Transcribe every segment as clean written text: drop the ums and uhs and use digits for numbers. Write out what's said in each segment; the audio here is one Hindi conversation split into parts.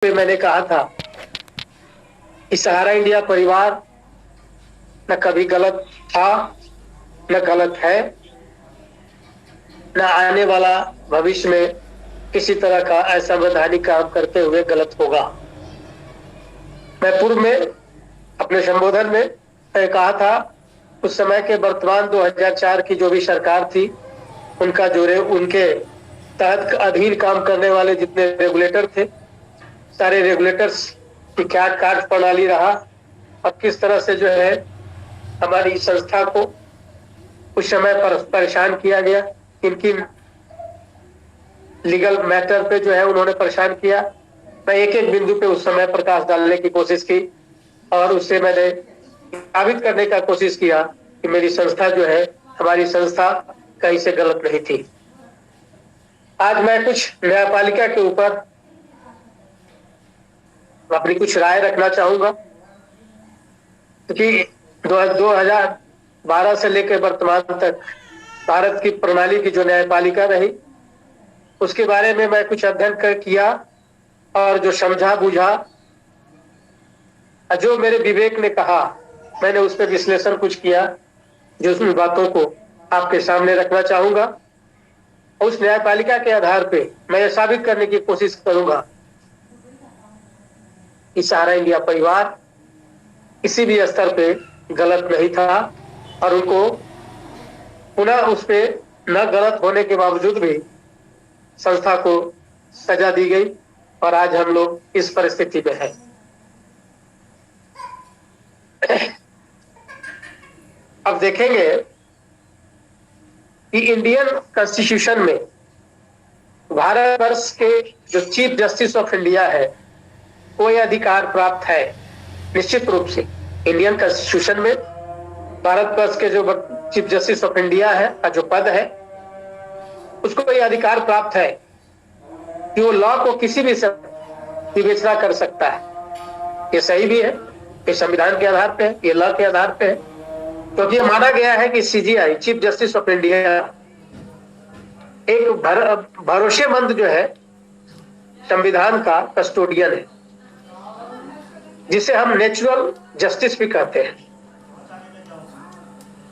पे मैंने कहा था कि सहारा इंडिया परिवार न कभी गलत था, न गलत है, न आने वाला भविष्य में किसी तरह का असंवैधानिक काम करते हुए गलत होगा। मैं पूर्व में अपने संबोधन में कहा था, उस समय के वर्तमान 2004 की जो भी सरकार थी, उनका उनके तहत अधीन काम करने वाले जितने रेगुलेटर थे, सारे रेगुलेटर्स की क्या कार्य प्रणाली रहा और किस तरह से जो है हमारी संस्था को उस समय पर परेशान किया गया, किन किन लीगल मैटर पे जो है उन्होंने परेशान किया। मैं एक एक बिंदु पे उस समय प्रकाश डालने की कोशिश की और उससे मैंने साबित करने का कोशिश किया कि मेरी संस्था जो है, हमारी संस्था कहीं से गलत नहीं थी। आज मैं कुछ न्यायपालिका के ऊपर अपनी कुछ राय रखना चाहूंगा, क्योंकि 2012 से लेकर वर्तमान तक भारत की प्रणाली की जो न्यायपालिका रही, उसके बारे में मैं कुछ अध्ययन किया और जो समझा बुझा, जो मेरे विवेक ने कहा, मैंने उस पर विश्लेषण कुछ किया, जो उन बातों को आपके सामने रखना चाहूंगा। उस न्यायपालिका के आधार पे मैं ये साबित करने की कोशिश करूंगा कि सहारा इंडिया परिवार किसी भी स्तर पे गलत नहीं था और उनको पुनः उस पे न गलत होने के बावजूद भी संस्था को सजा दी गई और आज हम लोग इस परिस्थिति में हैं। अब देखेंगे कि इंडियन कॉन्स्टिट्यूशन में भारतवर्ष के जो चीफ जस्टिस ऑफ इंडिया है, कोई अधिकार प्राप्त है। निश्चित रूप से इंडियन कॉन्स्टिट्यूशन में भारतवर्ष के जो चीफ जस्टिस ऑफ इंडिया है का जो पद है, उसको कोई अधिकार प्राप्त है कि वो लॉ को किसी भी विवेचना कर सकता है। ये सही भी है, ये संविधान के आधार पे है, ये लॉ के आधार पे है, क्योंकि तो माना गया है कि CGI chief justice of India एक भरोसेमंद जो है संविधान का कस्टोडियन है, जिसे हम नेचुरल जस्टिस भी कहते हैं।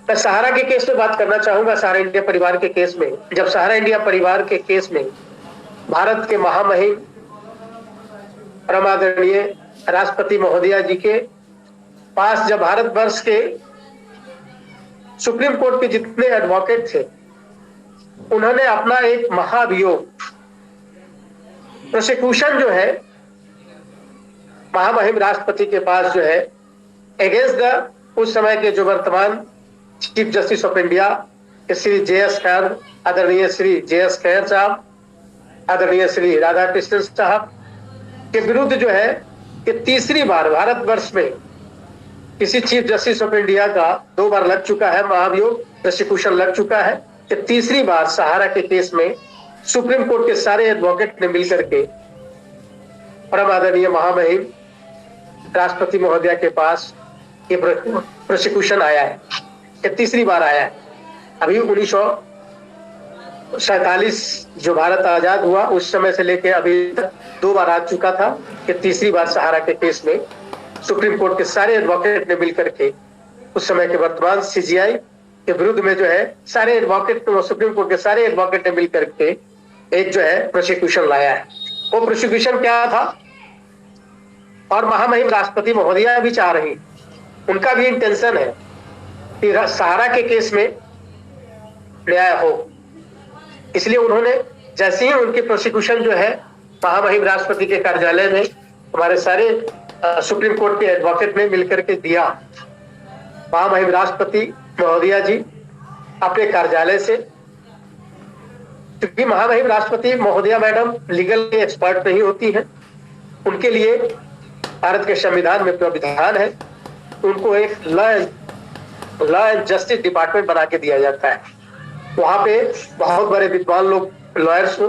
मैं सहारा के केस में बात करना चाहूंगा, सहारा इंडिया परिवार के केस में। जब सहारा इंडिया परिवार के केस में भारत के महामहिम परम आदरणीय राष्ट्रपति महोदया जी के पास जब भारतवर्ष के सुप्रीम कोर्ट के जितने एडवोकेट थे, उन्होंने अपना एक महाभियोग प्रोसिक्यूशन जो है महामहिम राष्ट्रपति के पास जो है अगेंस्ट द उस समय के जो वर्तमान chief justice of India Shri JS. खैर, आदरणीय श्री जे.एस. खैर साहब, आदरणीय श्री राधाकृष्णन साहब के विरुद्ध जो है कि तीसरी बार भारतवर्ष में किसी चीफ जस्टिस ऑफ इंडिया का 2 बार लग चुका है महाभियोग, प्रोसिक्यूशन लग चुका है, कि तीसरी बार सहारा के केस में सुप्रीम कोर्ट के सारे एडवोकेट ने मिलकर के परम आदरणीय महामहिम राष्ट्रपति महोदया के पास ये प्रोसिक्यूशन आया है। ये तीसरी बार आया है। अभी 1947 जो भारत आजाद हुआ उस समय से लेकर अभी तक 2 बार आ चुका था कि तीसरी बार सहारा के केस में सुप्रीम कोर्ट के सारे एडवोकेट ने मिलकर के उस समय के वर्तमान सीजीआई के विरुद्ध में जो है सारे एडवोकेट, सुप्रीम कोर्ट के सारे एडवोकेट ने मिलकर के एक जो है प्रोसिक्यूशन लाया है। वो प्रोसिक्यूशन क्या था, और महामहिम राष्ट्रपति महोदया भी चाह रही, उनका भी इंटेंशन है कि सहारा के केस में न्याय हो। इसलिए उन्होंने जैसे ही उनकी प्रोसिक्यूशन जो है महामहिम राष्ट्रपति के कार्यालय में हमारे सारे सुप्रीम कोर्ट के एडवोकेट ने मिलकर के दिया, महामहिम राष्ट्रपति महोदया जी अपने कार्यालय से, क्योंकि महामहिम राष्ट्रपति महोदया मैडम लीगल एक्सपर्ट नहीं होती है, उनके लिए भारत के संविधान में प्राविधान है, उनको एक लॉ एंड जस्टिस डिपार्टमेंट बना के दिया जाता है। वहां पे बहुत बड़े विद्वान लोग, लॉयर्स,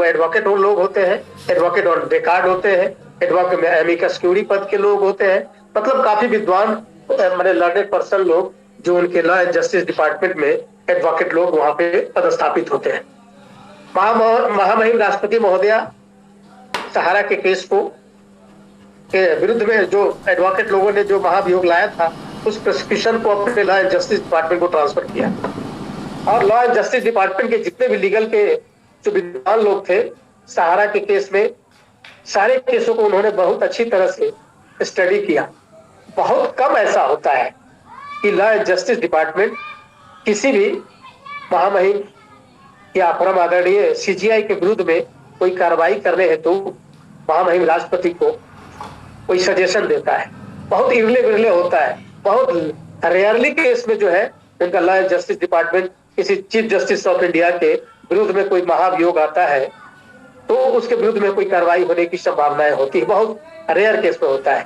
एडवोकेट लोग होते हैं, एडवोकेट और रिकॉर्ड होते हैं, एडवोकेट में एमिकस क्यूरी पद के लोग होते हैं, मतलब काफी विद्वान मैंने लर्नेड पर्सन लोग जो उनके लॉ एंड जस्टिस डिपार्टमेंट में एडवोकेट लोग वहां पे पदस्थापित होते हैं। महामहिम राष्ट्रपति महोदया सहारा के केस को के विरुद्ध में जो एडवोकेट लोगों ने जो महाभियोग लाया था, उस प्रोसिक्यूशन को अपने लॉ एंड जस्टिस डिपार्टमेंट को ट्रांसफर किया। और लॉ एंड जस्टिस डिपार्टमेंट के जितने भी लीगल के जो विद्वान लोग थे, सहारा के केस में सारे केसों को उन्होंने बहुत अच्छी तरह से स्टडी किया। बहुत कम ऐसा होता है कि लॉ एंड जस्टिस डिपार्टमेंट किसी भी महामहिम या परम आदरणीय सीजीआई के विरुद्ध में कोई कार्रवाई करने हेतु महामहिम राष्ट्रपति को कोई सजेशन देता है। बहुत इरले बिरले होता है, बहुत रेयरली केस में जो है उनका लॉ एंड जस्टिस डिपार्टमेंट किसी चीफ जस्टिस ऑफ इंडिया के विरुद्ध में कोई महाभियोग आता है तो उसके विरुद्ध में कोई कार्रवाई होने की संभावनाएं होती है, बहुत रेयर केस में होता है।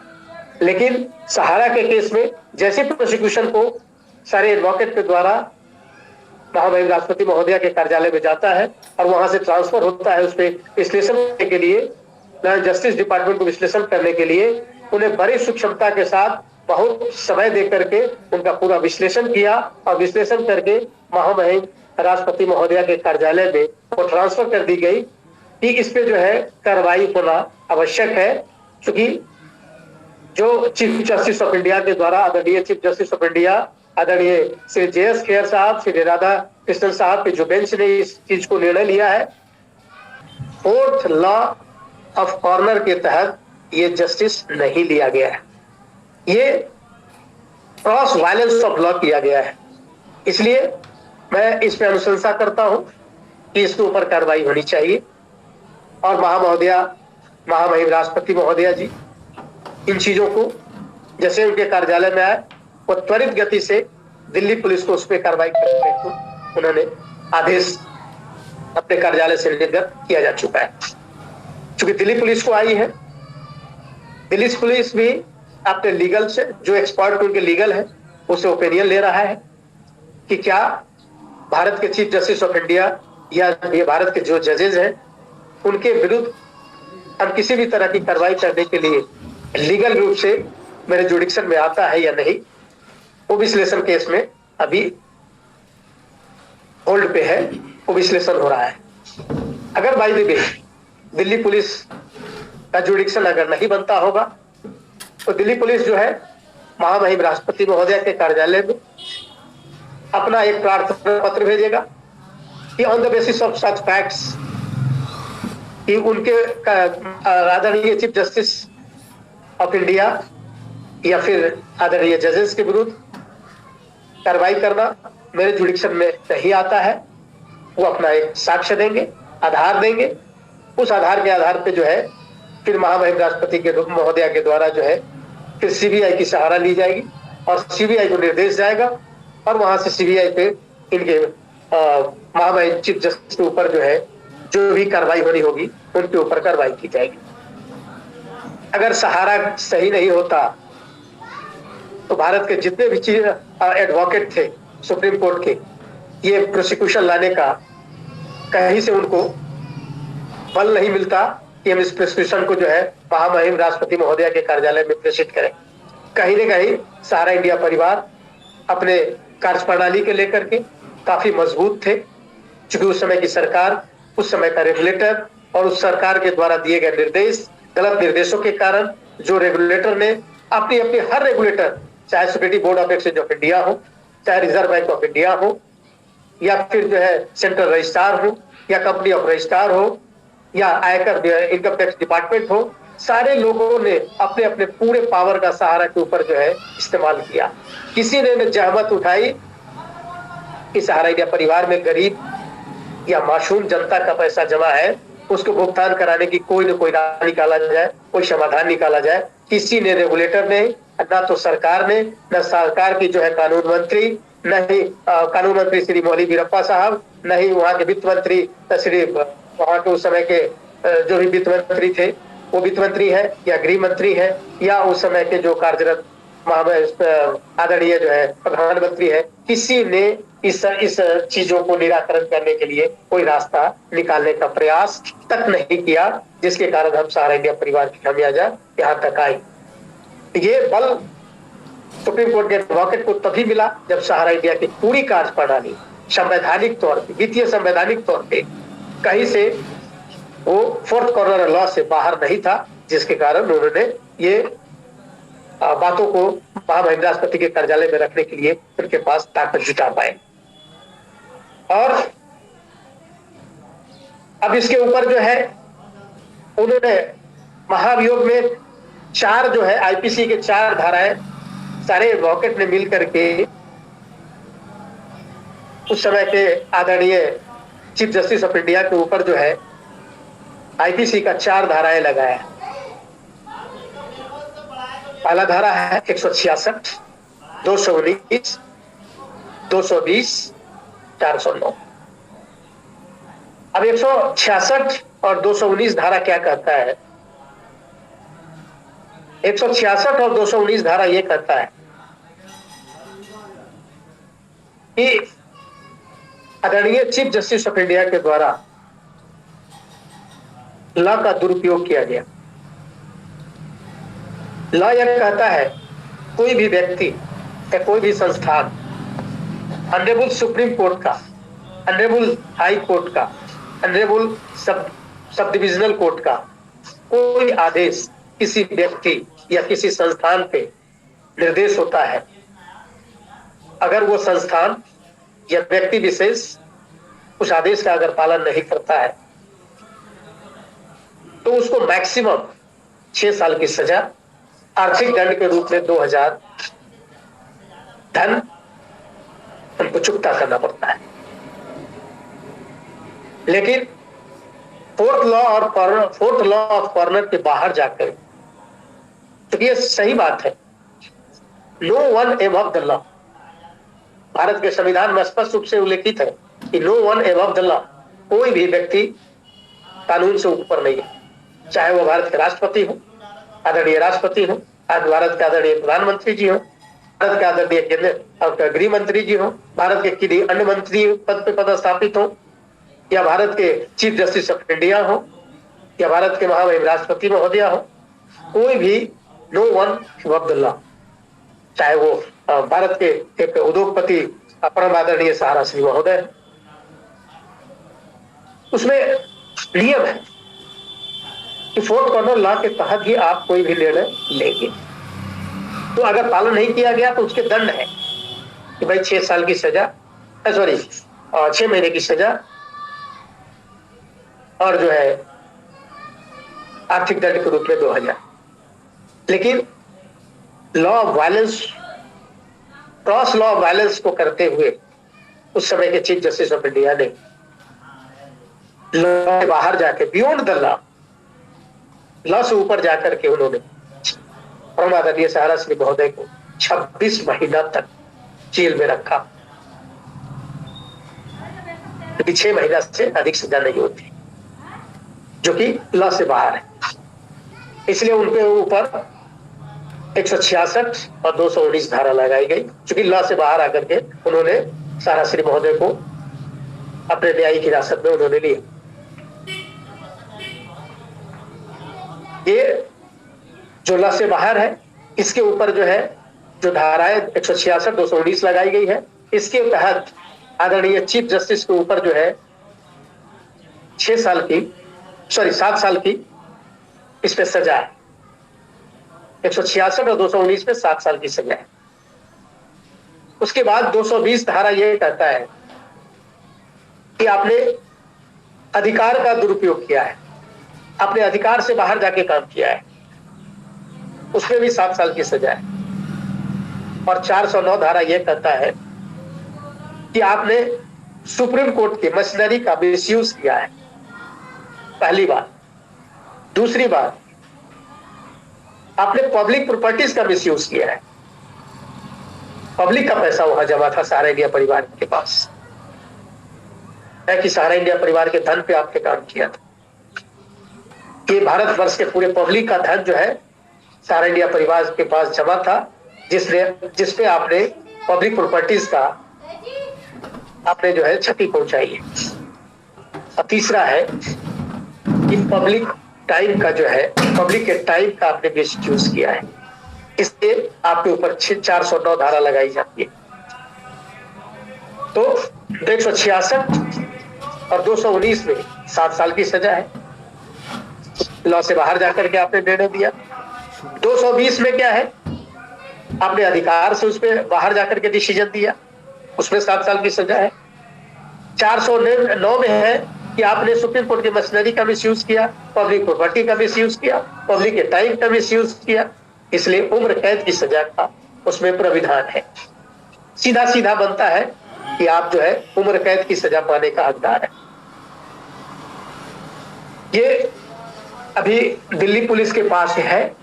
लेकिन सहारा के केस में जैसे प्रोसिक्यूशन को सारे एडवोकेट के द्वारा महामहिम राष्ट्रपति महोदया के कार्यालय में जाता है और वहां से ट्रांसफर होता है, उस पर विश्लेषण करने के लिए, जस्टिस डिपार्टमेंट को विश्लेषण करने के लिए उन्हें बड़ी सूक्ष्मता के साथ बहुत समय दे करके उनका पूरा विश्लेषण किया और विश्लेषण करके महामहिम राष्ट्रपति महोदया के कार्यालय में वो ट्रांसफर कर दी गई कि इस पे जो है कार्रवाई होना आवश्यक है, क्योंकि जो चीफ जस्टिस ऑफ इंडिया के द्वारा आदरणीय चीफ जस्टिस ऑफ इंडिया आदरणीय श्री जे.एस. खेर साहब, श्री राधा कृष्णन साहब के जो बेंच ने इस चीज को निर्णय लिया है, फोर्थ लॉ ऑफ कॉर्नर के तहत ये जस्टिस नहीं लिया गया है, ये क्रॉस वायलेंस ऑफ लॉ किया गया है। इसलिए मैं इस पे अनुशंसा करता हूं कि इसके ऊपर कार्रवाई होनी चाहिए और महामहिम राष्ट्रपति महोदया जी इन चीजों को जैसे उनके कार्यालय में आए वो त्वरित गति से दिल्ली पुलिस को उस पर कार्रवाई करने को उन्होंने आदेश अपने कार्यालय से निर्गत किया जा चुका है। चूंकि दिल्ली पुलिस को आई है, दिल्ली पुलिस भी अपने लीगल से जो एक्सपर्ट उनके लीगल है उससे ओपिनियन ले रहा है कि क्या भारत के चीफ जस्टिस ऑफ इंडिया या ये भारत के जो जजेज हैं उनके विरुद्ध हम किसी भी तरह की कार्रवाई करने के लिए लीगल रूप से मेरे जुडिक्शन में आता है या नहीं, वो विश्लेषण केस में अभी होल्ड पे है, वो विश्लेषण हो रहा है। अगर by the way Delhi police का जुडिक्शन अगर नहीं बनता होगा तो दिल्ली पुलिस जो है महामहिम राष्ट्रपति महोदया के कार्यालय में अपना एक प्रार्थना पत्र भेजेगा कि on the basis of such facts कि उनके आदरणीय चीफ जस्टिस ऑफ इंडिया या फिर आदरणीय जजेस के विरुद्ध कार्रवाई करना मेरे जुडिक्शन में नहीं आता है, वो अपना एक साक्ष्य देंगे, आधार देंगे। उस आधार के आधार पे जो है फिर महामहिम राष्ट्रपति के महोदया के द्वारा जो है फिर सीबीआई की सहारा ली जाएगी और सीबीआई को निर्देश जाएगा और वहां से सीबीआई पे इनके महामहिम चीफ जस्टिस के ऊपर जो है जो भी कार्रवाई होनी होगी उनके ऊपर कार्रवाई की जाएगी। अगर सहारा सही नहीं होता तो भारत के जितने भी एडवोकेट थे सुप्रीम कोर्ट के, ये प्रोसिक्यूशन लाने का कहीं से उनको बल नहीं मिलता कि हम इस प्रोसिक्यूशन को जो है महामहिम राष्ट्रपति महोदया के कार्यालय में प्रेषित करें। कहीं न कहीं सहारा इंडिया परिवार अपने कार्यप्रणाली के लेकर के काफी मजबूत थे, क्योंकि उस समय की सरकार, उस समय का रेगुलेटर और उस सरकार के द्वारा दिए गए निर्देश, गलत निर्देशों के कारण जो रेगुलेटर ने अपनी हर रेगुलेटर, चाहे security board of exchange of India हो, चाहे रिजर्व बैंक ऑफ इंडिया हो, या फिर जो है सेंट्रल रजिस्ट्रार हो, या कंपनी ऑफ रजिस्ट्रार हो, या आयकर इनकम टैक्स डिपार्टमेंट हो, सारे लोगों ने अपने अपने पूरे पावर का सहारा के ऊपर जो है इस्तेमाल किया। किसी ने जहमत उठाई कि सहारा इंडिया परिवार में गरीब या मासूम जनता का पैसा जमा है, उसको भुगतान कराने की कोई न कोई राह निकाला जाए, कोई समाधान निकाला जाए। किसी ने, रेगुलेटर ने, ना तो सरकार ने, न सरकार की जो है कानून मंत्री, न ही कानून मंत्री श्री मौली वीरप्पा साहब, न ही वहाँ के वित्त मंत्री श्री वहाँ के उस समय के जो भी वित्त मंत्री थे वो वित्त मंत्री है या गृह मंत्री है, या उस समय के जो कार्यरत आदरणीय जो है प्रधानमंत्री है, किसी ने इस चीजों को निराकरण करने के लिए कोई रास्ता निकालने का प्रयास तक नहीं किया, जिसके कारण हम सहारा इंडिया परिवार की खामियाजा यहाँ तक आई। ये बल सुप्रीम कोर्ट के एडवोकेट को तभी मिला जब सहारा इंडिया की पूरी कार्यप्रणाली संवैधानिक तौर पे, वित्तीय संवैधानिक तौर पे कहीं से वो फोर्थ कॉर्नर लॉ से बाहर नहीं था, जिसके कारण उन्होंने ये बातों को महामहिम राष्ट्रपति के कार्यालय में रखने के लिए उनके पास ताकत जुटा पाए। और अब इसके ऊपर जो है उन्होंने महाभियोग में 4 जो है आईपीसी के 4 धाराएं सारे एडवोकेट ने मिल करके उस समय के आदरणीय चीफ जस्टिस ऑफ इंडिया के ऊपर जो है आईपीसी का 4 धाराएं लगाया। पहला धारा है 166, 219, 220, 409। अब 166 और 219 धारा क्या कहता है? 166 और 219 धारा ये कहता है कि आदरणीय चीफ जस्टिस ऑफ इंडिया के द्वारा लॉ का दुरुपयोग किया गया। लॉ यह कहता है कोई भी व्यक्ति या कोई भी संस्थान ऑनरेबल सुप्रीम कोर्ट का, ऑनरेबल हाई कोर्ट का, ऑनरेबल सब डिविजनल कोर्ट का कोई आदेश किसी व्यक्ति या किसी संस्थान पे निर्देश होता है, अगर वो संस्थान या व्यक्ति विशेष उस आदेश का अगर पालन नहीं करता है तो उसको मैक्सिमम 6 साल की सजा, आर्थिक दंड के रूप में 2000 धन उनको चुकता करना पड़ता है। लेकिन फोर्थ लॉ ऑफ कॉर्नर के बाहर जाकर, तो ये सही बात है, no one above the law, Bharat के संविधान में स्पष्ट रूप से उल्लेखित है कि no one above the law, कोई भी व्यक्ति कानून से ऊपर नहीं है, चाहे वो भारत के राष्ट्रपति हो, आदरणीय राष्ट्रपति हो, आज भारत के आदरणीय प्रधानमंत्री जी हो, भारत के आदरणीय केंद्रीय गृह मंत्री जी हो, भारत के किसी अन्य मंत्री पद पे पदस्थापित हो, या भारत के चीफ जस्टिस ऑफ इंडिया हो, या भारत के महामहिम राष्ट्रपति महोदय हो, कोई भी no one above the law, चाहे वो भारत के एक उद्योगपति परम आदरणीय सहारा श्री महोदय, उसमें नियम है कि फोर्थ कॉर्नर लॉ के तहत ही आप कोई भी निर्णय लेंगे। तो अगर पालन नहीं किया गया तो उसके दंड है कि भाई 6 साल की सजा, 6 महीने की सजा, और जो है आर्थिक दंड के रूप में 2000। लेकिन law of violence, cross law of violence को करते हुए उस समय के चीफ जस्टिस ऑफ इंडिया ने लॉ के बाहर जाके, बियॉन्ड द लॉ से ऊपर जाकर के उन्होंने परम आदरणीय सहारा श्री महोदय को 26 महीना तक जेल में रखा। 6 महीना से अधिक सजा नहीं होती, जो कि लॉ से बाहर है। इसलिए उनके ऊपर 166 और 219 धारा लगाई गई, क्योंकि लॉ से बाहर आकर के उन्होंने सहारा श्री महोदय को अपने न्यायिक हिरासत में उन्होंने लिया। ये जो लॉ से बाहर है, इसके ऊपर जो है जो धाराएं 166 219 लगाई गई है, इसके तहत आदरणीय चीफ जस्टिस के ऊपर जो है 7 साल की इस पे सजा है। 166 और 219 में 7 साल की सजा है। उसके बाद 220 धारा यह कहता है कि आपने अधिकार का दुरुपयोग किया है, अपने अधिकार से बाहर जाके काम किया है, उसमें भी 7 साल की सजा है। और 409 धारा यह कहता है कि आपने सुप्रीम कोर्ट की मशीनरी का मिसयूज किया है, पहली बात। दूसरी बात, आपने पब्लिक प्रॉपर्टीज का मिसयूज किया है। पब्लिक का पैसा वहां जमा था सहारा इंडिया परिवार के पास, है कि सहारा इंडिया परिवार के धन पे आपने काम किया था। ये भारतवर्ष के पूरे पब्लिक का धन जो है सहारा इंडिया परिवार के पास जमा था, जिसपे आपने पब्लिक प्रॉपर्टीज का आपने जो है क्षति पहुंचाई है। और तीसरा है कि पब्लिक टाइम का जो है, पब्लिक के टाइम का आपने मिसयूज किया है, इसलिए आपके ऊपर 409 धारा लगाई जाती है। तो 166 और 219 में 7 साल की सजा है। लॉ से बाहर जाकर के आपने निर्णय दिया। 220 में क्या है, आपने अधिकार से उस पर बाहर जाकर के डिसीजन दिया, उसमें 7 साल की सजा है। 409 में है कि आपने सुप्रीम कोर्ट की मशीनरी का मिसयूज किया, पब्लिक प्रॉपर्टी का मिसयूज किया, पब्लिक के टाइम का मिसयूज किया, इसलिए उम्र कैद की सजा का उसमें प्राविधान है। सीधा सीधा बनता है कि आप जो है उम्र कैद की सजा पाने का हकदार है। ये अभी दिल्ली पुलिस के पास है,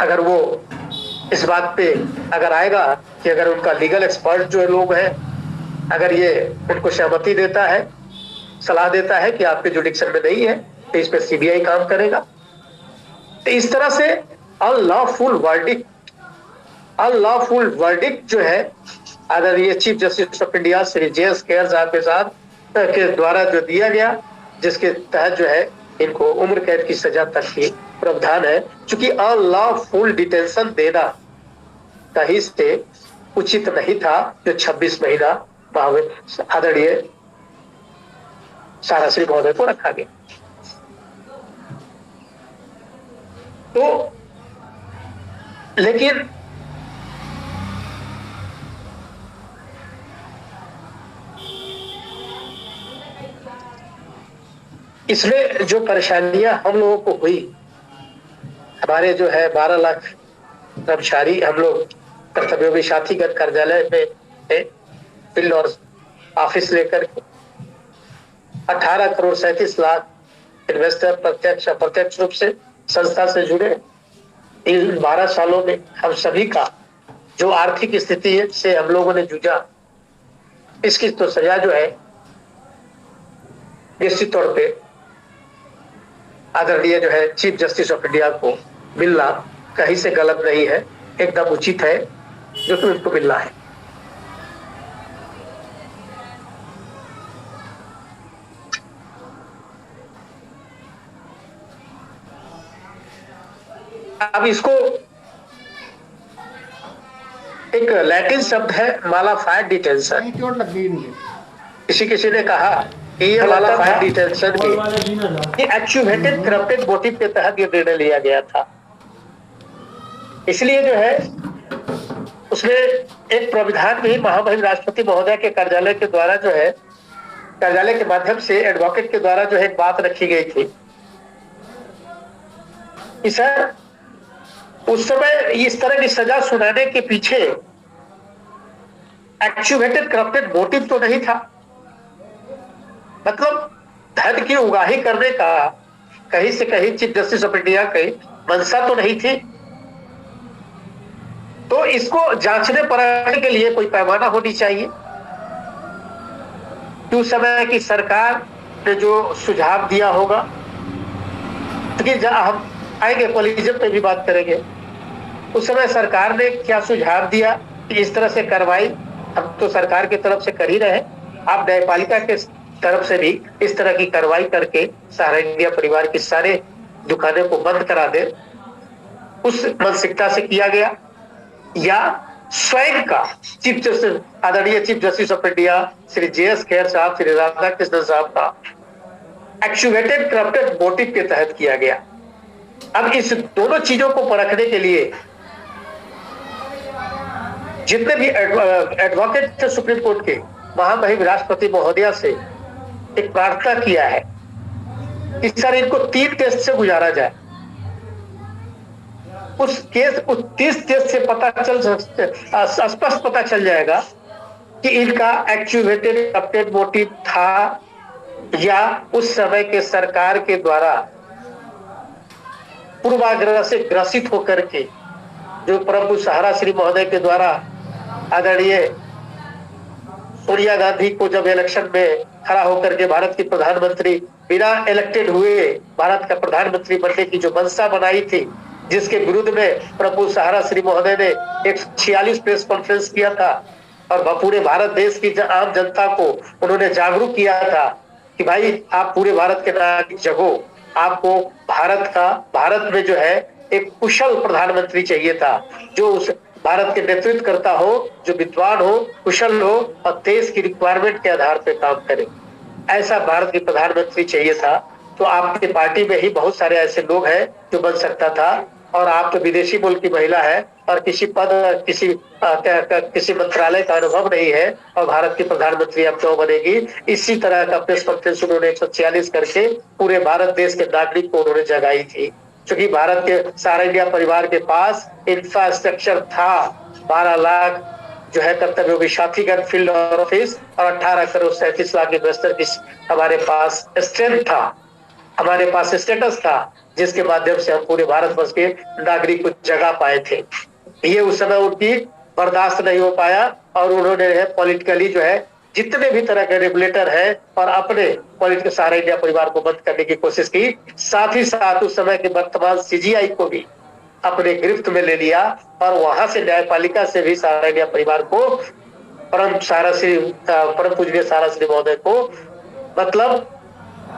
अगर वो इस बात पे अगर आएगा कि अगर उनका लीगल एक्सपर्ट जो लोग हैं, अगर ये उनको सहमति देता है, सलाह देता है कि आपके जुडिक्शन में नहीं है, तो इस पे सीबीआई काम करेगा। तो इस तरह से अनलॉफुल वर्डिक्ट जो है अगर ये chief justice of India Shri JS. Kher साहब के साथ के द्वारा जो दिया गया, जिसके तहत जो है इनको उम्र कैद की सजा तक की प्रावधान है, चूंकि अनलॉफुल डिटेंशन देना कहीं से उचित नहीं था, जो 26 महीना आदरणीय साराश्री महोदय को रखा गया। तो लेकिन इसमें जो परेशानियां हम लोगों को हुई, हमारे जो है 12 लाख कर्मचारी हम लोग कर्तव्योगी साथीगत कार्यालय में फील्ड और ऑफिस लेकर के 18 करोड़ 37 लाख इन्वेस्टर प्रत्यक्ष अप्रत्यक्ष रूप से संस्था से जुड़े। इन 12 सालों में हम सभी का जो आर्थिक स्थिति से हम लोगों ने जूझा, इसकी तो सजा जो है निश्चित तौर पे आदरणीय जो है चीफ जस्टिस ऑफ इंडिया को मिलना कहीं से गलत नहीं है, एकदम उचित है जो कि उनको मिलना है। अब इसको एक लैटिन शब्द है मालाफाइड डिटेंशन। किसी ने कहा कि ये मालाफाइड डिटेंशन की एक्चुएटेड करप्टेड मोटिव के तहत ये निर्णय लिया गया था। इसलिए जो है उसमें एक प्राविधान भी महामहिम राष्ट्रपति महोदय के कार्यालय के द्वारा जो है, कार्यालय के माध्यम से एडवोकेट के द्वारा जो है एक बात रखी गई थी कि सर उस समय इस तरह की सजा सुनाने के पीछे एक्चुएटेड करप्टेड मोटिव तो नहीं था, मतलब धन की उगाही करने का कहीं से कहीं चीफ जस्टिस ऑफ इंडिया की मंशा तो नहीं थी। तो इसको जांचने परखने के लिए कोई पैमाना होनी चाहिए। कि उस समय की सरकार ने जो सुझाव दिया होगा, क्योंकि हम आएंगे कोलिजन पे भी बात करेंगे, उस समय सरकार ने क्या सुझाव दिया कि इस तरह से कार्रवाई हम तो सरकार की तरफ से कर ही रहे, आप न्यायपालिका के तरफ से भी इस तरह की कार्रवाई करके सहारा इंडिया परिवार की सारे दुकानें को बंद करा दे, उस मानसिकता से किया गया, या स्वयं का चीफ जस्टिस आदरणीय chief justice of India Shri JS. Kher साहब, श्री राधा कृष्णन साहब का एक्चुएटेड करप्टेड मोटिव के तहत किया गया। अब इस दोनों चीजों को परखने के लिए जितने भी एडवोकेट थे सुप्रीम कोर्ट के, महामहिम राष्ट्रपति महोदया से एक प्रार्थना किया है कि सर इनको 3 टेस्ट से गुजारा जाए। उस 30 टेस्ट से स्पष्ट पता चल जाएगा कि इनका एक्चुएटेड करप्टेड मोटिव था या उस समय के सरकार के द्वारा पूर्वाग्रह से ग्रसित होकर के जो प्रभु सहारा श्री महोदय के द्वारा आदरणीय सोनिया गांधी को जब इलेक्शन में खड़ा होकर के भारत की प्रधानमंत्री बिना इलेक्टेड हुए भारत का प्रधानमंत्री बनने की जो मंशा बनाई थी, जिसके विरुद्ध में प्रभु सहारा श्री महोदय ने 146 प्रेस कॉन्फ्रेंस किया था और पूरे भारत देश की आम जनता को उन्होंने जागरूक किया था कि भाई आप पूरे भारत के नागरिक जगो, आपको भारत में जो है एक कुशल प्रधानमंत्री चाहिए था, जो उस भारत के नेतृत्व करता हो, जो विद्वान हो, कुशल हो और देश की रिक्वायरमेंट के आधार पर काम करे। ऐसा भारत के प्रधानमंत्री चाहिए था। तो आपकी पार्टी में ही बहुत सारे ऐसे लोग हैं जो बन सकता था, और आप तो विदेशी मुल्क की महिला है और किसी पद किसी मंत्रालय का अनुभव नहीं है और भारत की प्रधानमंत्री अब क्यों बनेगी। इसी तरह का प्रेस कॉन्फ्रेंस उन्होंने 146 करके पूरे भारत देश के नागरिक को उन्होंने जगाई थी, क्योंकि भारत के सारा इंडिया परिवार के पास इंफ्रास्ट्रक्चर था। 12 लाख जो है कर्तव्योगी साथीगण फील्ड ऑफिस और 18 करोड़ 37 लाख इन्वेस्टर की हमारे पास स्ट्रेंथ था, हमारे पास स्टेटस था, जिसके माध्यम से हम पूरे भारतवर्ष के नागरिक को जगा पाए थे। ये उस समय उनकी बर्दाश्त नहीं हो पाया और उन्होंने पॉलिटिकली जो है जितने भी तरह के रेगुलेटर है और अपने पॉलिटिकल सारा इंडिया परिवार को बंद करने की कोशिश की। साथ ही साथ उस समय के वर्तमान सीजीआई को भी अपने गिरफ्त में ले लिया और वहां से न्यायपालिका से भी सारा इंडिया परिवार को परम पूजनीय सारा श्री महोदय को मतलब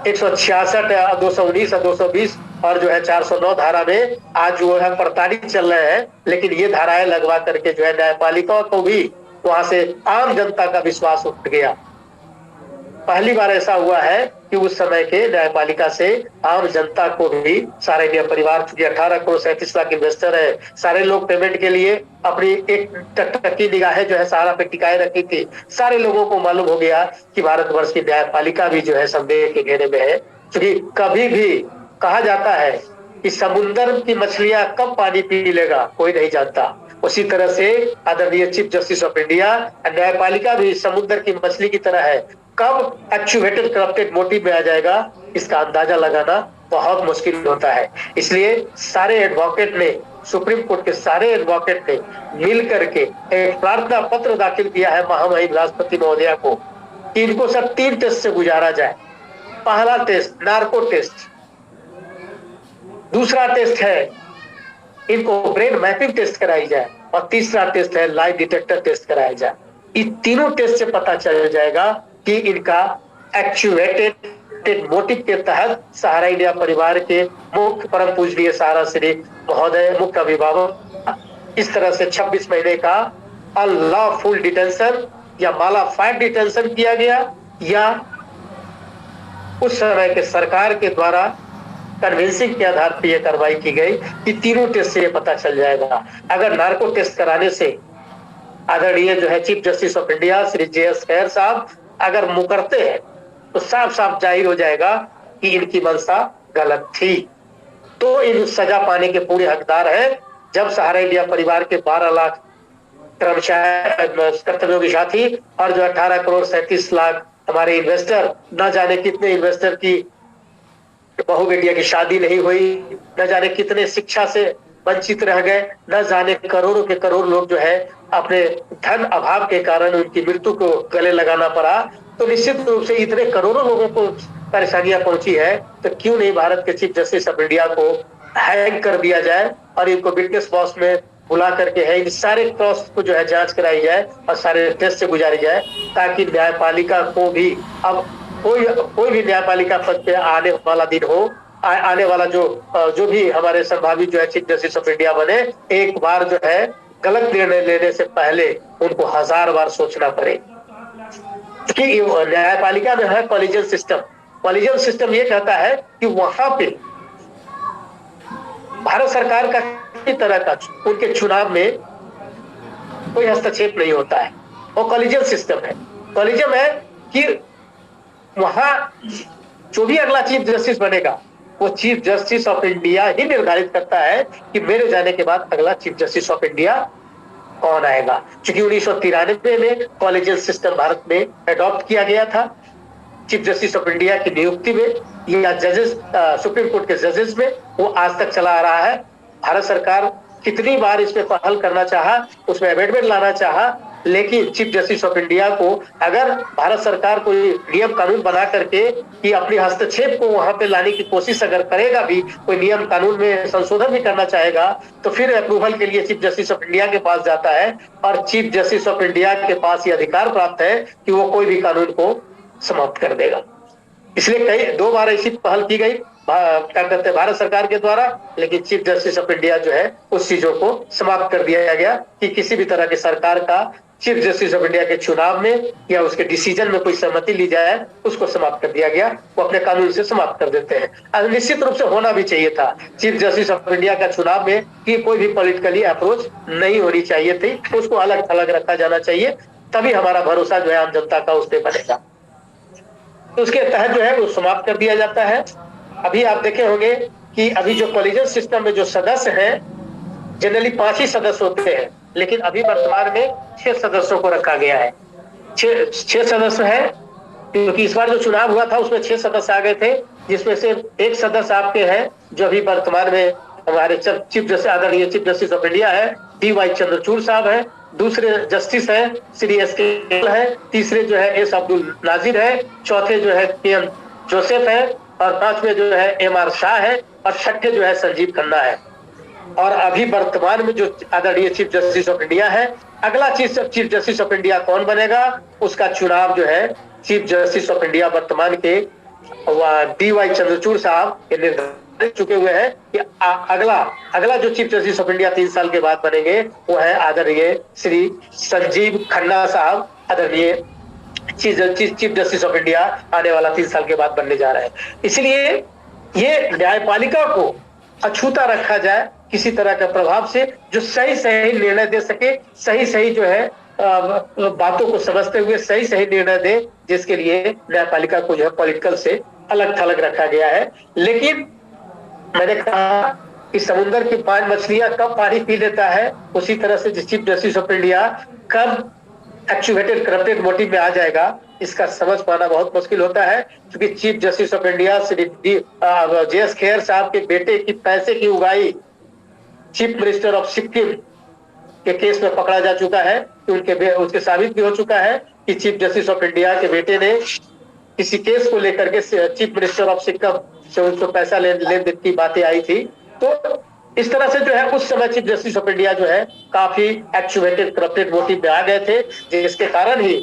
166 या 219 या 220 और जो है 409 धारा में आज जो है प्रताड़ित चल रहे हैं, लेकिन ये धाराएं लगवा करके जो है न्यायपालिका को भी वहां से आम जनता का विश्वास उठ गया। पहली बार ऐसा हुआ है कि उस समय के न्यायपालिका से आम जनता को भी सारा इंडिया परिवार, चूंकि 18 करोड़ 37 लाख इन्वेस्टर है, सारे लोग पेमेंट के लिए अपनी एक टकटकी निगाहें जो है सहारा पे टिकाए रखी थी। सारे लोगों को मालूम हो गया कि भारतवर्ष की न्यायपालिका भी जो है संदेह के घेरे में है, क्योंकि कभी भी कहा जाता है कि समुद्र की मछलियां कब पानी पी लेगा कोई नहीं जानता। उसी तरह से आदरणीय चीफ जस्टिस ऑफ इंडिया न्यायपालिका भी समुद्र की मछली की तरह है, कब एक्चुएटेड करप्टेड मोटिव में आ जाएगा इसका अंदाजा लगाना बहुत मुश्किल होता है। इसलिए सारे एडवोकेट ने, सुप्रीम कोर्ट के सारे एडवोकेट ने मिल करके एक प्रार्थना पत्र दाखिल किया है महामहिम राष्ट्रपति महोदया को कि इनको सब 3 टेस्ट से गुजारा जाए। पहला टेस्ट नार्को टेस्ट, दूसरा टेस्ट है इनको ब्रेन मैपिंग टेस्ट कराई जाए और तीसरा टेस्ट है लाई डिटेक्टर टेस्ट कराया जाए। इन तीनों टेस्ट से पता चल जाएगा कि इनका एक्चुएटेड मोटिव के तहत सहारा इंडिया परिवार के मुख्य परम पूजनीय सारा श्री महोदय मुख्य अभिभावक इस तरह से 26 महीने का अनलॉफुल डिटेंशन या मालाफाइड डिटेंशन किया गया, या उस समय के सरकार के द्वारा कन्विंसिंग के आधार पर यह कार्रवाई की गई कि तीनों टेस्ट से यह पता चल जाएगा। अगर नार्को टेस्ट कराने से आदरणीय जो है chief justice of India Shri JS खैर साहब अगर मुकरते हैं तो साफ साफ जाहिर हो जाएगा कि इनकी मंशा गलत थी, तो इन सजा पाने के पूरे हकदार हैं। जब सहारा इंडिया परिवार के 12 लाख कर्तव्योगी साथी और जो 18 करोड़ 37 लाख हमारे इन्वेस्टर, न जाने कितने इन्वेस्टर की बहू बेटिया की शादी नहीं हुई, न जाने कितने शिक्षा से वंचित रह गए, न जाने करोड़ों के करोड़ लोग जो है अपने धन अभाव के कारण उनकी मृत्यु को गले लगाना पड़ा, तो निश्चित रूप से इतने करोड़ों लोगों को परेशानियां पहुंची है, तो क्यों नहीं भारत के चीफ जस्टिस ऑफ इंडिया को हैंग कर दिया जाए और इनको विटनेस बॉक्स में बुला करके है इन सारे क्रॉस को जो है जांच कराई जाए और सारे टेस्ट से गुजारी जाए, ताकि न्यायपालिका को भी अब कोई भी न्यायपालिका पद पे आने वाला दिन हो, आने वाला जो भी हमारे संभावित जो है चीफ जस्टिस ऑफ इंडिया बने, एक बार जो है गलत निर्णय लेने से पहले उनको 1000 बार सोचना पड़े। कि न्यायपालिका में है कॉलेजियल सिस्टम। कॉलेजियल सिस्टम ये कहता है कि वहां पे भारत सरकार का किसी तरह का उनके चुनाव में कोई हस्तक्षेप नहीं होता है, वो कॉलेजियल सिस्टम है। कॉलेजियम है कि वहां जो भी अगला चीफ जस्टिस बनेगा वो चीफ जस्टिस ऑफ इंडिया ही निर्धारित करता है कि मेरे जाने के बाद अगला चीफ जस्टिस ऑफ इंडिया कौन आएगा। क्योंकि 1993 में कॉलेजियल सिस्टम भारत में अडॉप्ट किया गया था। चीफ जस्टिस ऑफ इंडिया की नियुक्ति में या जजेस, सुप्रीम कोर्ट के जजेस में, वो आज तक चला आ रहा है। भारत सरकार कितनी बार इसमें पहल करना चाहा, उसमें अमेंडमेंट लाना चाहा, लेकिन चीफ जस्टिस ऑफ इंडिया को अगर भारत सरकार कोई नियम कानून बना करके कि अपने हस्तक्षेप को वहां पे लाने की कोशिश अगर करेगा, भी कोई नियम कानून में संशोधन भी करना चाहेगा, तो फिर अप्रूवल के लिए चीफ जस्टिस ऑफ इंडिया के पास जाता है और चीफ जस्टिस ऑफ इंडिया के पास ये अधिकार प्राप्त है कि वो कोई भी कानून को समाप्त कर देगा। इसलिए 2 बार ऐसी पहल की गई। क्या कहते हैं भारत सरकार के द्वारा, लेकिन चीफ जस्टिस ऑफ इंडिया जो है उस चीजों को समाप्त कर दिया गया कि किसी भी तरह की सरकार का चीफ जस्टिस ऑफ इंडिया के चुनाव में या उसके डिसीजन में कोई सहमति ली जाए उसको समाप्त कर दिया गया। वो अपने कानून से समाप्त कर देते हैं। निश्चित रूप से होना भी चाहिए था चीफ जस्टिस ऑफ इंडिया का चुनाव में कि कोई भी पॉलिटिकली अप्रोच नहीं होनी चाहिए थी, उसको अलग थलग रखा जाना चाहिए, तभी हमारा भरोसा जो है आम जनता का उस पर बनेगा। तो उसके तहत जो है वो समाप्त कर दिया जाता है। अभी आप देखे होंगे कि अभी जो कॉलेजियम सिस्टम में जो सदस्य हैं जनरली 5 ही सदस्य होते हैं, लेकिन अभी वर्तमान में 6 सदस्यों को रखा गया है। 6 सदस्य है क्योंकि इस बार जो चुनाव हुआ था उसमें 6 सदस्य आ गए थे, जिसमें से एक सदस्य आपके हैं जो अभी वर्तमान में हमारे चीफ जस्टिस आदरणीय चीफ जस्टिस ऑफ इंडिया है डी.वाई. चंद्रचूड़ साहब है। दूसरे जस्टिस है श्री एस.के. है। तीसरे जो है एस. अब्दुल नाजिर है। चौथे जो है के.एम. जोसेफ है और 5वें जो है एम.आर. शाह है और 6ठे जो है संजीव खन्ना है। और अभी वर्तमान में जो आदरणीय चीफ जस्टिस ऑफ इंडिया है, अगला चीफ जस्टिस ऑफ इंडिया कौन बनेगा उसका चुनाव जो है चीफ जस्टिस ऑफ इंडिया वर्तमान के डी.वाई. चंद्रचूड़ साहब निर्धारित चुके हुए हैं कि अगला जो चीफ जस्टिस ऑफ इंडिया 3 साल के बाद बनेंगे वो है आदरणीय श्री संजीव खन्ना साहब, आदरणीय चीफ जस्टिस ऑफ इंडिया आने वाला 3 साल के बाद बनने जा रहे हैं। इसलिए ये न्यायपालिका को अछूता रखा जाए किसी तरह का प्रभाव से, जो सही निर्णय दे सके, सही जो है बातों को समझते हुए सही निर्णय दे, जिसके लिए न्यायपालिका को जो है पॉलिटिकल से अलग थलग रखा गया है। लेकिन मैंने कहा कि समुद्र की 5 मछलियां कब पानी पी लेता है, उसी तरह से चीफ जस्टिस ऑफ इंडिया कब एक्चुएटेड करप्टेड मोटिव में आ जाएगा इसका समझ पाना बहुत मुश्किल होता है, क्योंकि chief justice of India Shri JS. Kher साहब के बेटे की पैसे की उगाही चीफ मिनिस्टर ऑफ सिक्किम के केस में पकड़ा जा चुका है कि उसके साबित भी हो चुका है कि चीफ जस्टिस ऑफ इंडिया के बेटे ने किसी केस को लेकर के चीफ मिनिस्टर ऑफ सिक्किम से उनको पैसा लेन देन की बातें आई थी। तो इस तरह से जो है उस समय चीफ जस्टिस ऑफ इंडिया जो है काफी एक्चुएटेड करप्टेड मोटिव में आ गए थे, जिसके कारण ही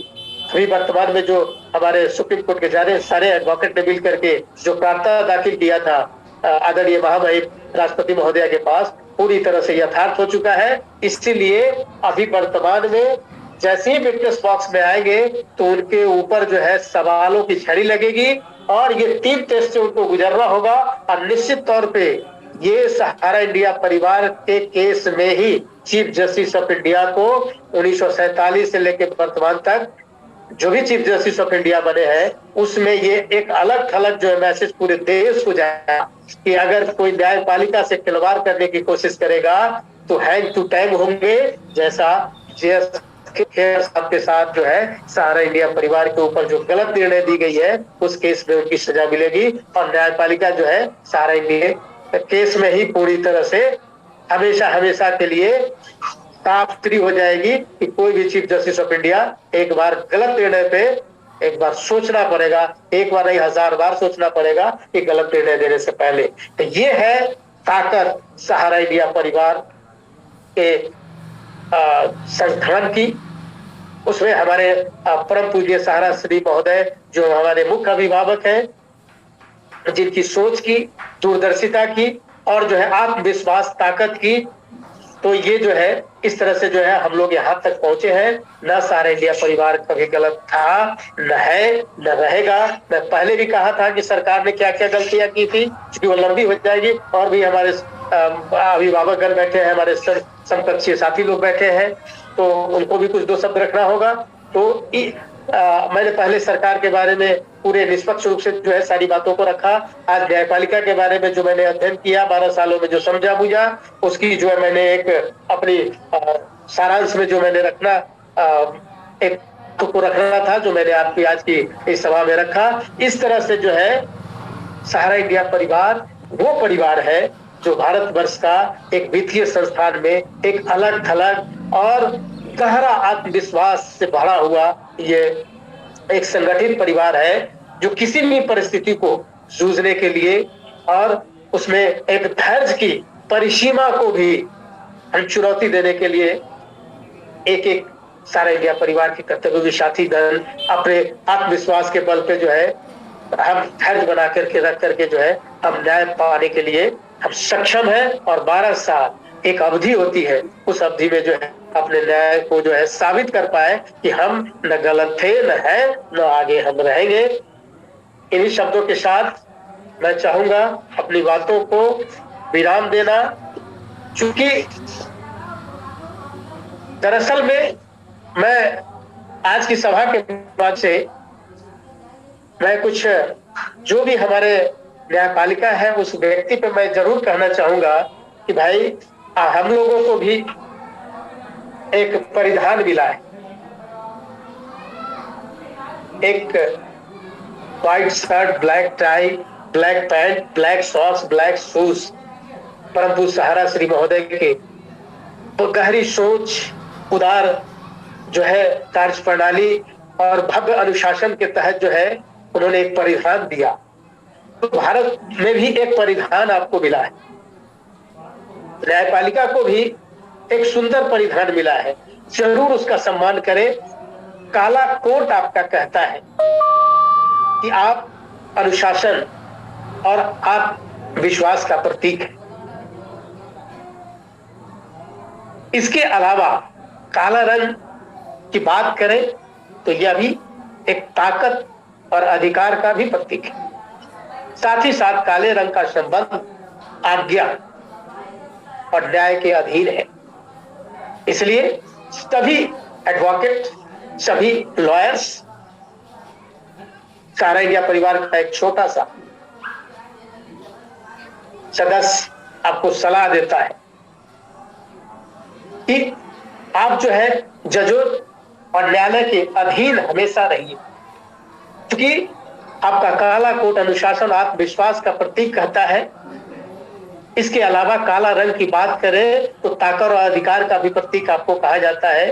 अभी वर्तमान में जो हमारे सुप्रीम कोर्ट के सारे एडवोकेट ने मिल करके जो प्रार्थना दाखिल किया था आदरणीय महामहिम राष्ट्रपति महोदया के पास, पूरी तरह से यथार्थ हो चुका है। इसीलिए अभी वर्तमान में जैसे ही विटनेस बॉक्स में आएंगे तो उनके ऊपर जो है सवालों की झड़ी लगेगी और ये 3 टेस्ट से उनको गुजरना होगा। और निश्चित तौर पे ये सहारा इंडिया परिवार के केस में ही चीफ जस्टिस ऑफ इंडिया को 1947 से लेकर वर्तमान तक जो भी चीफ जस्टिस ऑफ इंडिया बने हैं उसमें ये एक अलग थलग जो है मैसेज पूरे देश को जाएगा कि अगर कोई न्यायपालिका से खिलवाड़ करने की कोशिश करेगा तो हैंड टू टैंग होंगे, जैसा जे.एस. खेर साहब के साथ जो है सहारा इंडिया परिवार के ऊपर जो गलत निर्णय दी गई है उस केस में उनकी सजा मिलेगी और न्यायपालिका जो है सहारा इंडिया केस में ही पूरी तरह से हमेशा के लिए साफ हो जाएगी कि कोई भी चीफ जस्टिस ऑफ इंडिया एक बार गलत निर्णय पे एक बार सोचना पड़ेगा, एक बार नहीं 1000 बार सोचना पड़ेगा कि गलत निर्णय देने से पहले। तो ये है ताकत सहारा इंडिया परिवार के संस्थान की। उसमें हमारे परम पूज्य सहारा श्री महोदय जो हमारे मुख्य अभिभावक हैं, जिनकी सोच की, दूरदर्शिता की और जो है आत्मविश्वास ताकत की, तो ये जो है इस तरह से जो है हम लोग यहाँ तक पहुंचे हैं। न सहारा इंडिया परिवार कभी गलत था, न है, न रहेगा। मैं पहले भी कहा था कि सरकार ने क्या क्या गलतियां की थी, क्योंकि वो लंबी हो जाएगी और भी हमारे अभिभावकगण बैठे हैं, हमारे समकक्षी साथी लोग बैठे हैं, तो उनको भी कुछ 2 शब्द रखना होगा। तो मैंने पहले सरकार के बारे में पूरे निष्पक्ष रूप से जो है सारी बातों को रखा। आज न्यायपालिका के बारे में जो मैंने अध्ययन किया 12 सालों में जो समझा बुझा उसकी जो है मैंने एक अपनी सारांश में जो मैंने रखना एक को रखना था, जो मैंने आपकी आज की इस सभा में रखा। इस तरह से जो है सहारा इंडिया परिवार वो परिवार है जो भारतवर्ष का एक वित्तीय संस्थान में एक अलग थलग और गहरा आत्मविश्वास से भरा हुआ ये एक संगठित परिवार है, जो किसी भी परिस्थिति को जूझने के लिए और उसमें एक धैर्य की परिसीमा को भी हम चुनौती देने के लिए एक सारा इंडिया परिवार के कर्तव्य साथी दल अपने आत्मविश्वास के बल पे जो है हम धैर्य बना करके रख करके जो है हम न्याय पाने के लिए हम सक्षम हैं, और 12 साल एक अवधि होती है, उस अवधि में जो है अपने न्याय को जो है साबित कर पाए कि हम न गलत थे, न है, न आगे हम रहेंगे। इन्हीं शब्दों के साथ मैं चाहूंगा अपनी बातों को विराम देना, क्योंकि दरअसल में मैं आज की सभा के बाद से मैं कुछ जो भी हमारे न्यायपालिका है उस व्यक्ति पे मैं जरूर कहना चाहूंगा कि भाई हम लोगों को भी एक परिधान मिला है, एक white shirt, black tie, black pant, black socks, black shoes. परम पूज्य सहारा श्री महोदय के तो गहरी सोच, उदार जो है कार्य प्रणाली और भव्य अनुशासन के तहत जो है उन्होंने एक परिधान दिया। तो भारत में भी एक परिधान आपको मिला है, न्यायपालिका को भी एक सुंदर परिधान मिला है, जरूर उसका सम्मान करें। काला कोट आपका कहता है कि आप अनुशासन और आप विश्वास का प्रतीक है। इसके अलावा काला रंग की बात करें तो यह भी एक ताकत और अधिकार का भी प्रतीक है। साथ ही साथ काले रंग का संबंध आज्ञा और न्याय के अधीन है। इसलिए सभी एडवोकेट, सभी लॉयर्स, सारा इंडिया परिवार का एक छोटा सा सदस्य आपको सलाह देता है कि आप जो है जजों और न्यायालय के अधीन हमेशा रहिए, क्योंकि आपका काला कोट अनुशासन आत्मविश्वास का प्रतीक कहता है। इसके अलावा काला रंग की बात करें तो ताकत और अधिकार का भी प्रतीक आपको कहा जाता है,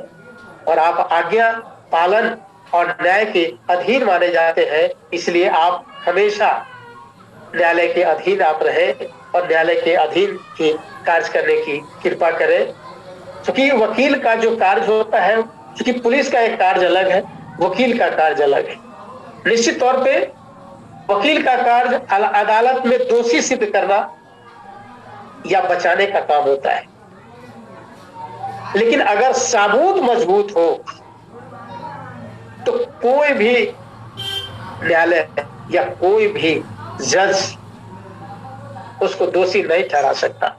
और आप आज्ञा पालन और न्याय के अधीन माने जाते हैं। इसलिए आप हमेशा न्यायालय के अधीन आप रहे और न्यायालय के अधीन के कार्य करने की कृपा करें। क्योंकि वकील का जो कार्य होता है, क्योंकि पुलिस का एक कार्य अलग है, वकील का कार्य अलग है। निश्चित तौर पे वकील का कार्य अदालत में दोषी सिद्ध करना या बचाने का काम होता है, लेकिन अगर सबूत मजबूत हो तो कोई भी न्यायालय या कोई भी जज उसको दोषी नहीं ठहरा सकता।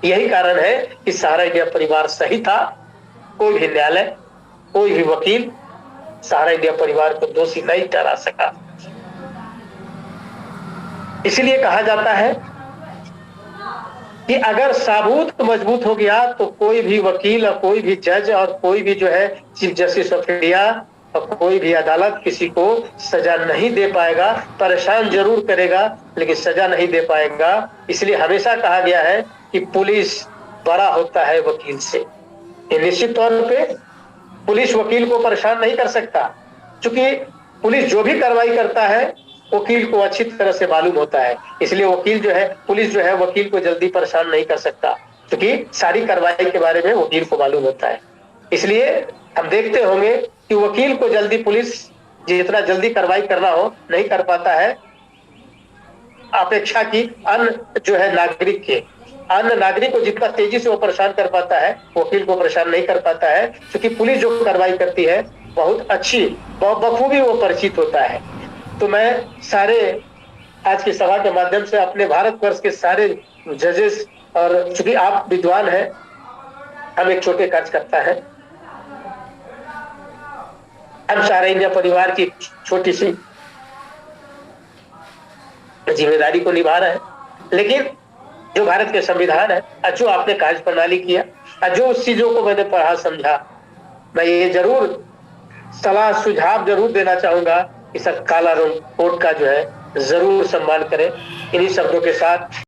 यही कारण है कि सहारा इंडिया परिवार सही था। कोई भी न्यायालय, कोई भी वकील सहारा इंडिया परिवार को दोषी नहीं ठहरा सका। इसलिए कहा जाता है कि अगर सबूत मजबूत हो गया तो कोई भी वकील और कोई भी जज और कोई भी जो है चीफ जस्टिस ऑफ इंडिया और कोई भी अदालत किसी को सजा नहीं दे पाएगा। परेशान जरूर करेगा लेकिन सजा नहीं दे पाएगा। इसलिए हमेशा कहा गया है कि पुलिस बड़ा होता है वकील से। ये निश्चित तौर पे पुलिस वकील को परेशान नहीं कर सकता, क्योंकि पुलिस जो भी कार्रवाई करता है वकील को अच्छी तरह से मालूम होता है। इसलिए वकील जो है, पुलिस जो है वकील को जल्दी परेशान नहीं कर सकता, क्योंकि सारी कार्रवाई के बारे में वकील को मालूम होता है। इसलिए हम देखते होंगे कि वकील को जल्दी पुलिस जितना जल्दी कार्रवाई करना हो नहीं कर पाता है, अपेक्षा की अन्य जो है नागरिक के। अन्य नागरिक को जितना तेजी से वो परेशान कर पाता है, वकील को परेशान नहीं कर पाता है, क्योंकि पुलिस जो कार्रवाई करती है बहुत अच्छी, बखूबी वो परिचित होता है। तो मैं सारे आज की सभा के माध्यम से अपने भारतवर्ष के सारे जजेस, और चूंकि आप विद्वान हैं, हम एक छोटे कार्यकर्ता हैं, हम सारे इंडिया परिवार की छोटी सी जिम्मेदारी को निभा रहे हैं, लेकिन जो भारत के संविधान है, जो आपने कार्य प्रणाली किया, जो उस चीजों को मैंने पढ़ा समझा, मैं ये जरूर सलाह सुझाव जरूर देना चाहूंगा कि सब काला रंग कोट का जो है जरूर सम्मान करें। इन्हीं शब्दों के साथ